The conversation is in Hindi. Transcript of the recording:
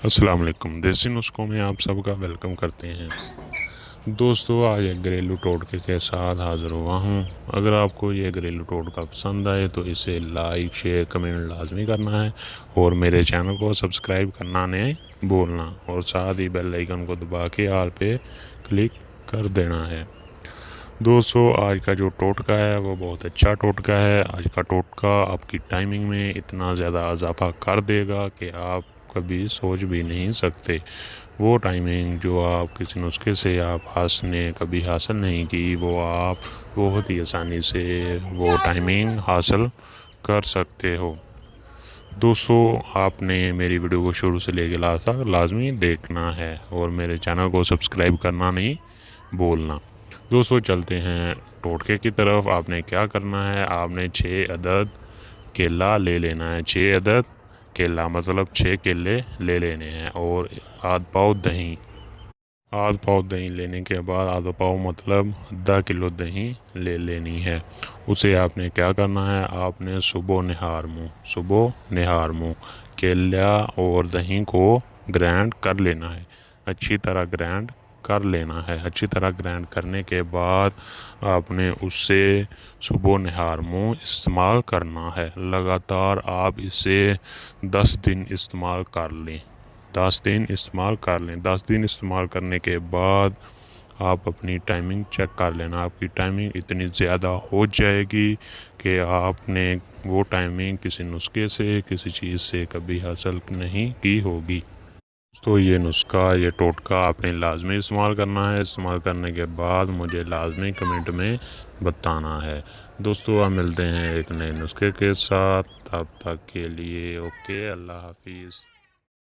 अस्सलाम वालेकुम। देसी नुस्खों में आप सबका वेलकम करते हैं। दोस्तों, आज एक घरेलू टोटके के साथ हाज़िर हुआ हूँ। अगर आपको ये घरेलू टोटका पसंद आए तो इसे लाइक शेयर कमेंट लाजमी करना है और मेरे चैनल को सब्सक्राइब करना नहीं भूलना और साथ ही बेल आइकन को दबा के ऑल पे क्लिक कर देना है। दोस्तों, आज का जो टोटका है वो बहुत अच्छा टोटका है। आज का टोटका आपकी टाइमिंग में इतना ज़्यादा इजाफा कर देगा कि आप कभी सोच भी नहीं सकते। वो टाइमिंग जो आप किसी नुस्खे से आप ने कभी हासिल नहीं की, वो आप बहुत ही आसानी से वो टाइमिंग हासिल कर सकते हो। दोस्तों, आपने मेरी वीडियो को शुरू से लेकर लास्ट तक लाजमी देखना है और मेरे चैनल को सब्सक्राइब करना नहीं भूलना। दोस्तों, चलते हैं टोटके की तरफ। आपने क्या करना है, आपने 6 अदद केला ले लेना है। 6 अदद केला मतलब 6 केले ले लेने हैं और आध पाव दही लेने के बाद आधा पाव मतलब आधा किलो दही ले लेनी है। उसे आपने क्या करना है, आपने सुबह निहार मुँह केला और दही को ग्राइंड कर लेना है। अच्छी तरह ग्राइंड कर लेना है। अच्छी तरह ग्राइंड करने के बाद आपने उससे सुबह निहार मुँह इस्तेमाल करना है। लगातार आप इसे 10 दिन इस्तेमाल कर लें। 10 दिन इस्तेमाल करने के बाद आप अपनी टाइमिंग चेक कर लेना। आपकी टाइमिंग इतनी ज़्यादा हो जाएगी कि आपने वो टाइमिंग किसी नुस्खे से किसी चीज़ से कभी हासिल नहीं की होगी। तो ये नुस्खा ये टोटका आपने लाजमी इस्तेमाल करना है। इस्तेमाल करने के बाद मुझे लाजमी कमेंट में बताना है। दोस्तों, हम मिलते हैं एक नए नुस्खे के साथ। तब तक के लिए ओके, अल्लाह हाफिज़।